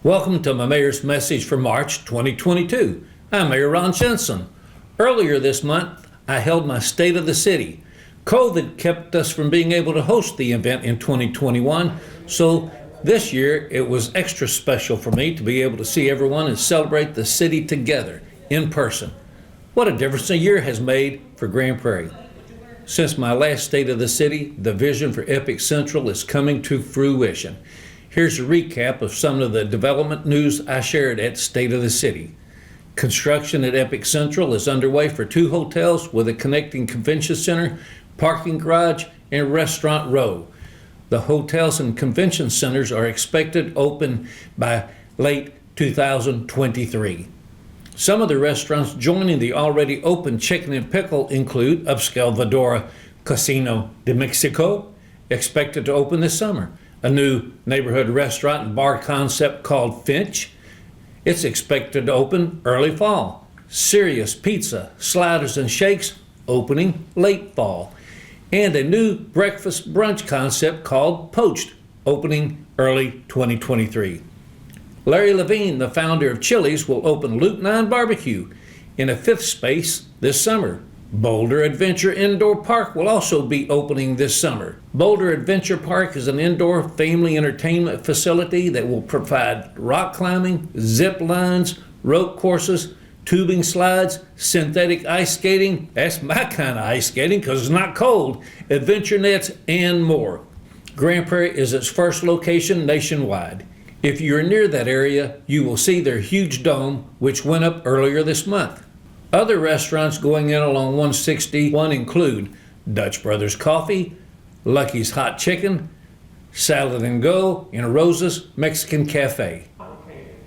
Welcome to my Mayor's Message for March 2022. I'm Mayor Ron Jensen. Earlier this month, I held my State of the City. COVID kept us from being able to host the event in 2021, so this year it was extra special for me to be able to see everyone and celebrate the city together in person. What a difference a year has made for Grand Prairie. Since my last State of the City, the vision for Epic Central is coming to fruition. Here's a recap of some of the development news I shared at State of the City. Construction at Epic Central is underway for 2 hotels with a connecting convention center, parking garage, and restaurant row. The hotels and convention centers are expected open by late 2023. Some of the restaurants joining the already open Chicken and Pickle include upscale Vadora Casino de Mexico, expected to open this summer. A new neighborhood restaurant and bar concept called Finch. It's expected to open early fall. Serious Pizza, Sliders and Shakes opening late fall. And a new breakfast brunch concept called Poached opening early 2023. Larry Levine, the founder of Chili's, will open Loop 9 Barbecue in a 5th space this summer. Boulder Adventure Indoor Park will also be opening this summer. Boulder Adventure Park is an indoor family entertainment facility that will provide rock climbing, zip lines, rope courses, tubing slides, synthetic ice skating, that's my kind of ice skating because it's not cold, adventure nets, and more. Grand Prairie is its first location nationwide. If you're near that area, you will see their huge dome, which went up earlier this month. Other restaurants going in along 161 include Dutch Brothers Coffee, Lucky's Hot Chicken, Salad and Go, and Rosa's Mexican Cafe.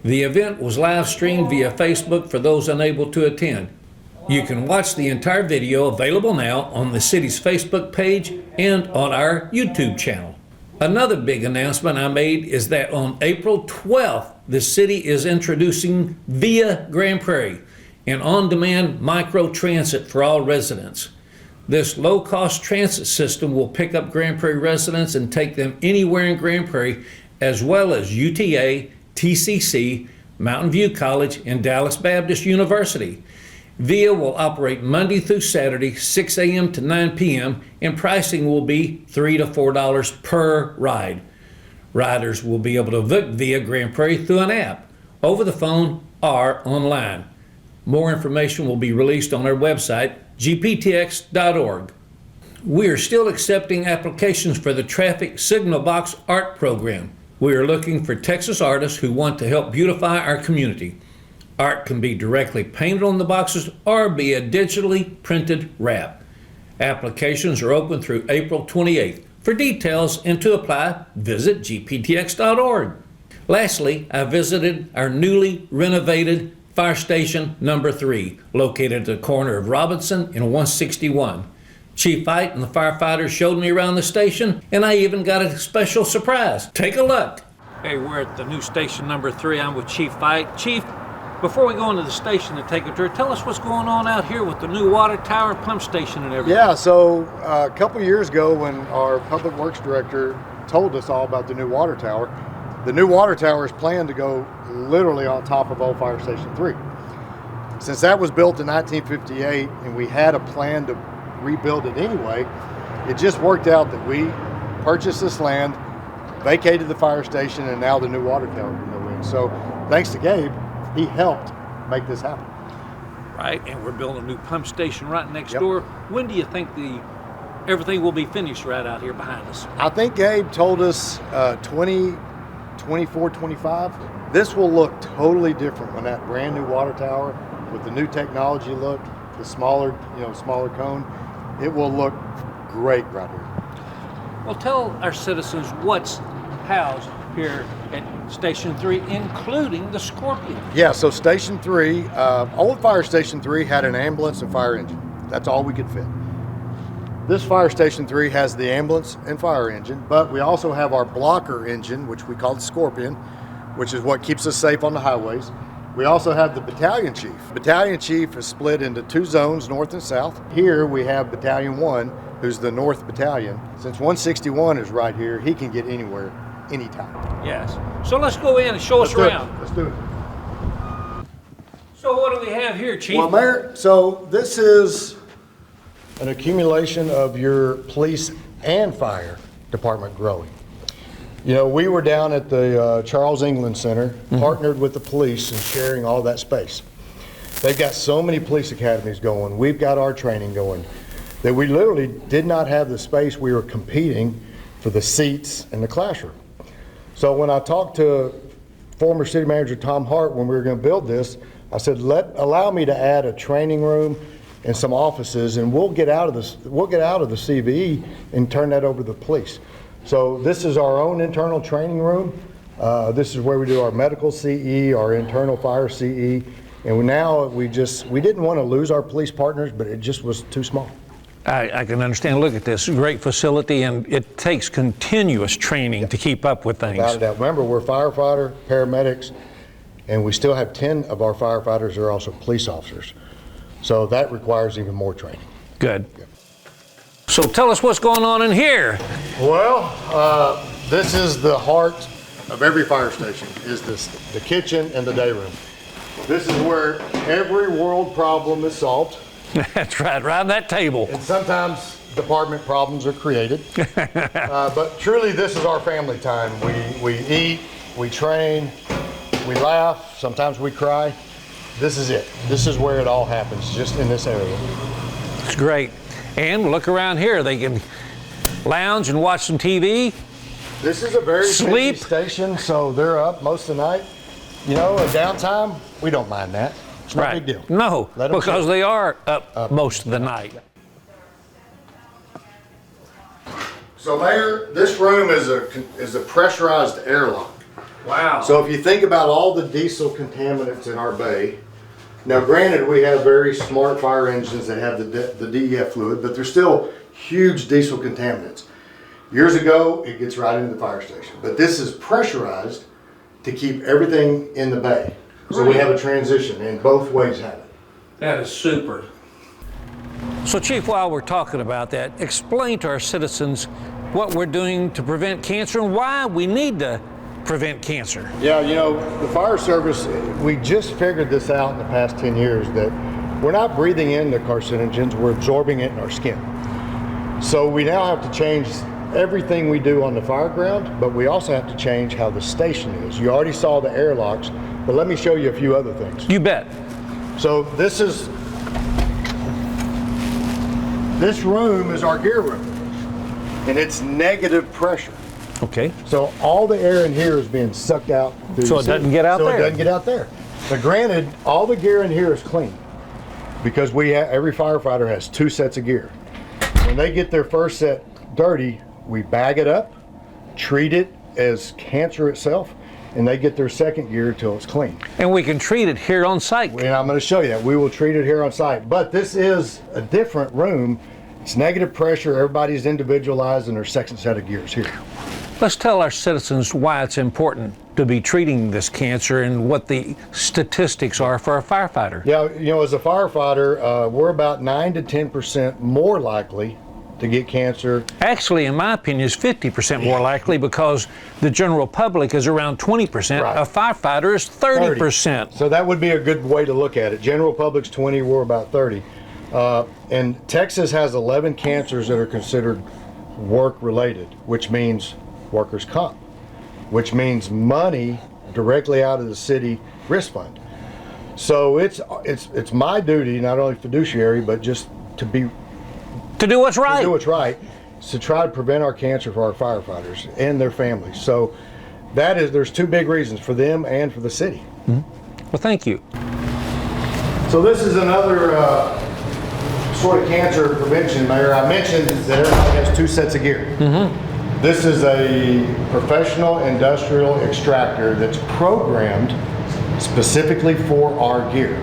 The event was live streamed via Facebook for those unable to attend. You can watch the entire video available now on the city's Facebook page and on our YouTube channel. Another big announcement I made is that on April 12th, the city is introducing Via Grand Prairie, an on-demand micro-transit for all residents. This low-cost transit system will pick up Grand Prairie residents and take them anywhere in Grand Prairie, as well as UTA, TCC, Mountain View College, and Dallas Baptist University. VIA will operate Monday through Saturday, 6 a.m. to 9 p.m., and pricing will be $3 to $4 per ride. Riders will be able to book Via Grand Prairie through an app, over the phone, or online. More information will be released on our website, gptx.org. We are still accepting applications for the Traffic Signal Box Art Program. We are looking for Texas artists who want to help beautify our community. Art can be directly painted on the boxes or be a digitally printed wrap. Applications are open through April 28th. For details and to apply, visit gptx.org. Lastly, I visited our newly renovated Fire Station number 3, located at the corner of Robinson and 161. Chief Fight and the firefighters showed me around the station, and I even got a special surprise. Take a look. Hey, we're at the new station number 3. I'm with Chief Fight. Chief, before we go into the station and take a tour, tell us what's going on out here with the new water tower, pump station, and everything. Yeah, so a couple years ago when our Public Works Director told us all about the new water tower, the new water tower is planned to go literally on top of old Fire Station 3. Since that was built in 1958 and we had a plan to rebuild it anyway, it just worked out that we purchased this land, vacated the fire station, and now the new water tower can go in. So thanks to Gabe, he helped make this happen. Right, and we're building a new pump station right next door. When do you think everything will be finished right out here behind us? I think Gabe told us 2024, 25. This will look totally different when that brand new water tower with the new technology look, the smaller cone, it will look great right here. Well, tell our citizens what's housed here at Station 3, including the Scorpion. Yeah, so Station 3, old Fire Station 3 had an ambulance and fire engine. That's all we could fit. This Fire Station 3 has the ambulance and fire engine, but we also have our blocker engine, which we call the Scorpion, which is what keeps us safe on the highways. We also have the battalion chief. Battalion chief is split into 2 zones, north and south. Here we have Battalion 1, who's the North Battalion. Since 161 is right here, he can get anywhere anytime. Yes. So let's go in and show us around. Let's do it. So what do we have here, Chief? Well, Mayor, so this is an accumulation of your police and fire department growing. You know, we were down at the Charles England Center, partnered with the police and sharing all that space. They've got so many police academies going. We've got our training going that we literally did not have the space. We were competing for the seats in the classroom. So when I talked to former city manager Tom Hart when we were going to build this, I said, allow me to add a training room and some offices, and we'll get out of the CVE and turn that over to the police. So this is our own internal training room. This is where we do our medical CE, our internal fire CE, and now we didn't want to lose our police partners, but it just was too small. I can understand. Look at this great facility, and it takes continuous training to keep up with things. Without a doubt. Remember, we're firefighter, paramedics, and we still have 10 of our firefighters are also police officers. So that requires even more training. Good. So tell us what's going on in here. Well, this is the heart of every fire station, is the kitchen and the day room. This is where every world problem is solved. That's right, around that table. And sometimes department problems are created. But truly, this is our family time. We eat, we train, we laugh, sometimes we cry. This is it. This is where it all happens, just in this area. It's great. And look around here. They can lounge and watch some TV. This is a very Sleep. busy station, so they're up most of the night. You know, a downtime, we don't mind that. It's not a big deal. No, Let 'em because go. they are up most of the night. So Mayor, this room is a pressurized airlock. Wow. So if you think about all the diesel contaminants in our bay, now granted we have very smart fire engines that have the DEF fluid, but there's still huge diesel contaminants. Years ago, it gets right into the fire station, but this is pressurized to keep everything in the bay. So we have a transition, and both ways have it. That is super. So Chief, while we're talking about that, explain to our citizens what we're doing to prevent cancer and why we need to prevent cancer. Yeah, you know, the fire service, we just figured this out in the past 10 years that we're not breathing in the carcinogens, we're absorbing it in our skin. So we now have to change everything we do on the fire ground, but we also have to change how the station is. You already saw the airlocks, but let me show you a few other things. You bet. So this room is our gear room, and it's negative pressure. Okay. So all the air in here is being sucked out. So it doesn't get out there. So it doesn't get out there. But granted, all the gear in here is clean because every firefighter has 2 sets of gear. When they get their first set dirty, we bag it up, treat it as cancer itself, and they get their second gear till it's clean. And we can treat it here on site. And I'm going to show you that. We will treat it here on site. But this is a different room. It's negative pressure. Everybody's individualized in their second set of gears here. Let's tell our citizens why it's important to be treating this cancer and what the statistics are for a firefighter. Yeah, you know, as a firefighter, we're about 9 to 10% more likely to get cancer. Actually, in my opinion, is 50% more likely because the general public is around 20%. Right. A firefighter is 30%. So that would be a good way to look at it. General public's 20, we're about 30. And Texas has 11 cancers that are considered work-related, which means workers' comp, which means money directly out of the city risk fund. So it's my duty, not only fiduciary, but just to do what's right. do what's right, is to try to prevent our cancer for our firefighters and their families. So there's 2 big reasons, for them and for the city. Mm-hmm. Well, thank you. So this is another sort of cancer prevention, Mayor. I mentioned that everybody has 2 sets of gear. Mm-hmm. This is a professional industrial extractor that's programmed specifically for our gear.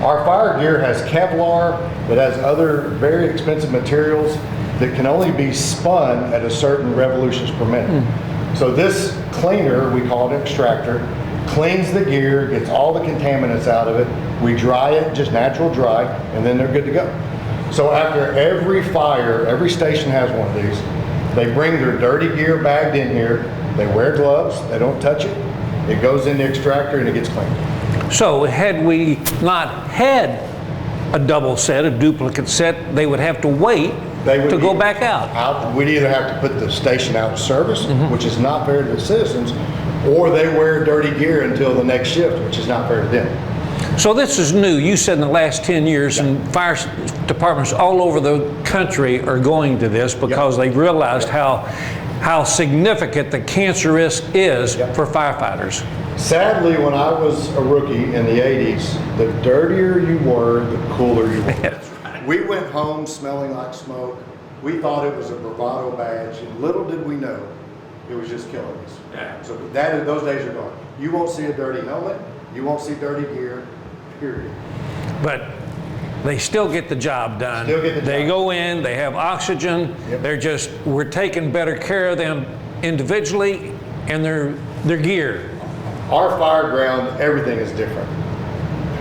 Our fire gear has Kevlar that has other very expensive materials that can only be spun at a certain revolutions per minute. So this cleaner, we call it an extractor, cleans the gear, gets all the contaminants out of it. We dry it, just natural dry, and then they're good to go. So after every fire, every station has one of these. They bring their dirty gear bagged in here. They wear gloves, they don't touch it. It goes in the extractor and it gets cleaned. So had we not had a double set, a duplicate set, they would have to wait to go back out. We'd either have to put the station out of service, which is not fair to the citizens, or they wear dirty gear until the next shift, which is not fair to them. So this is new. You said in the last 10 years, and fire departments all over the country are going to this because they've realized how significant the cancer risk is for firefighters. Sadly, when I was a rookie in the 80s, the dirtier you were, the cooler you were. We went home smelling like smoke. We thought it was a bravado badge, and little did we know it was just killing us. Yeah. So those days are gone. You won't see a dirty helmet. You won't see dirty gear, period. But they still get the job done. They go in, they have oxygen. We're taking better care of them individually and their gear. Our fire ground, everything is different.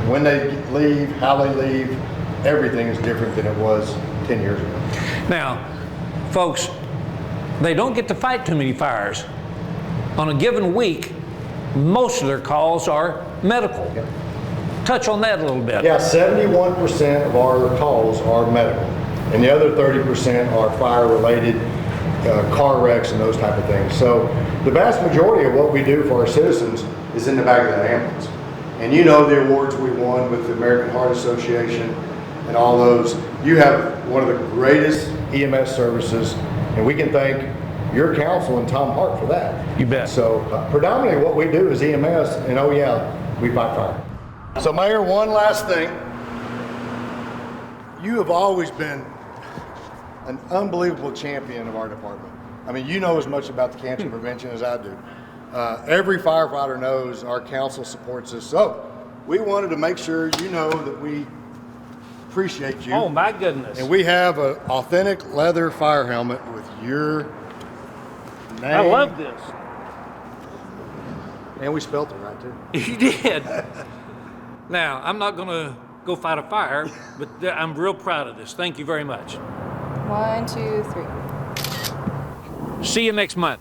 When they leave, how they leave, everything is different than it was 10 years ago. Now, folks, they don't get to fight too many fires. On a given week, most of their calls are medical. Touch on that a little bit. Yeah, 71% of our calls are medical, and the other 30% are fire-related, car wrecks and those type of things. So the vast majority of what we do for our citizens is in the back of that ambulance. And you know the awards we won with the American Heart Association and all those. You have one of the greatest EMS services, and we can thank your council and Tom Hart for that. You bet. So predominantly what we do is EMS, and oh yeah, we fight fire. So Mayor, one last thing. You have always been an unbelievable champion of our department. I mean, you know as much about the cancer prevention as I do. Every firefighter knows our council supports us. So we wanted to make sure you know that we appreciate you. Oh my goodness. And we have an authentic leather fire helmet with your name. I love this. And we spelt it right too. You did. Now, I'm not going to go fight a fire, but I'm real proud of this. Thank you very much. 1, 2, 3. See you next month.